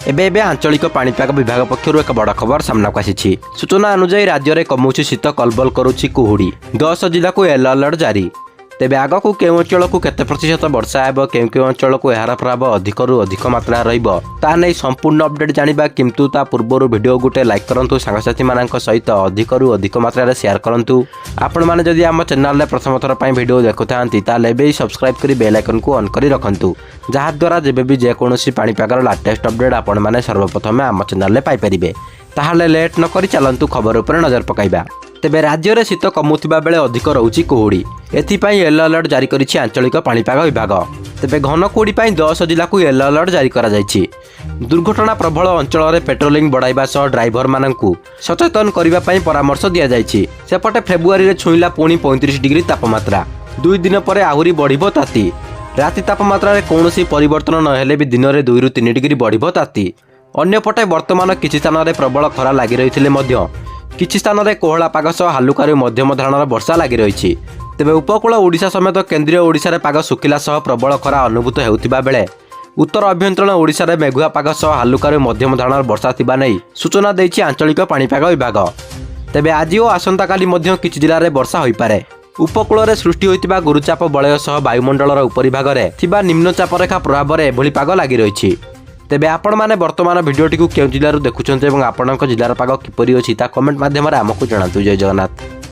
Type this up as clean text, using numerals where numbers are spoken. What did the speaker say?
एबे एबे आंचलिक पाणीपाग विभाग पक्षर एक बड़ खबर सामना को आसी। सूचना अनुसार राज्य में कमुची शीत कलबल करुच्ची कुहुड़ी। 10 जिला को येलो अलर्ट जारी। तेबे आग को केउं अंचल को केते प्रतिशत वर्षा हेब, केउं अंचल को एहार प्रभाव अधिकरू अधिक मात्रा रहिबो ता नै संपूर्ण अपडेट जानिबा। किंतु ता पूर्वरु वीडियो गुटे लाइक करंतु, सांगसाथी मानक सहित अधिकरू अधिक मात्रा रे शेयर करंतु। आपण माने जदि आम चैनल रे प्रथम थर पई वीडियो देखुथांती ताले बे सब्सक्राइब करी बेल आइकन को ऑन करी रखंतु, जहा द्वारा जेबे भी जे कोनोसी पाणीपागर लेटेस्ट अपडेट आपण माने सर्वप्रथम आम चैनल रे पाई परिबे। ताहाले लेट न करी चलंतु खबर ऊपर नजर पकाइबा। तेबे राज्य में शीत कमुथिबा बेले अधिक रहुछि कुहुड़ी। एथिपाई येलो अलर्ट जारी करिछि आंचलिक पाणीपाग विभाग। तेबे घन कुहुड़ी पाई 10 जिला को येलो अलर्ट जारी करा जायछि। दुर्घटना प्रबल अंचल में पेट्रोलिंग बढ़ाइबा सह ड्राइवर माननकु सचेतन करिबा पई परामर्श दिया जायछि। सेपटे फेब्रुआरी रे छुईला पुणी 35 डिग्री तापमात्रा। 2 दिन पर आहुरी बढ़िबो ताती। राति तापमात्रा रे कोनोसी परिवर्तन न हेले भी दिन में 2 ରୁ 3 डिग्री बढ़िबो ताती। अन्यपटे वर्तमान किछि स्थान रे प्रबल खरा लागि रहिथिले मध्य किछि स्थान रे कोहला पाग सह हालुकारू मध्यम धरणर वर्षा लागि रहिछि। तेबे उपकूल ओडिशा समेत केंद्रीय ओडिशा रे पाग सुखिला सह प्रबल खरा अनुभूत हेउथिबा बेले उत्तर अभ्यंतरण ओडिशा रे मेघुआ पाग सह हालुकारू मध्यम धरणर वर्षा थिबा नै सूचना दैछि आंचलिक पाणीपाग विभाग। तेबे आज और आसंता काली मध्य किछि जिल्ला रे वर्षा होई पारे। उपकूल रे सृष्टि होइतिबा गुरुचाप वलय सह वायुमंडलर उपरि भाग रे थिबा निम्नचाप रेखा प्रभाव रे एभली पाग लागि रहिछि। तेबे आपण माने वर्तमान भिडियोटी को केउ जिल्लारू देखुछन्ते एवं आपणक जिल्लार पाग किपरि अछि ता कमेंट माध्यम रे हमकु जणातु। जय जगन्नाथ।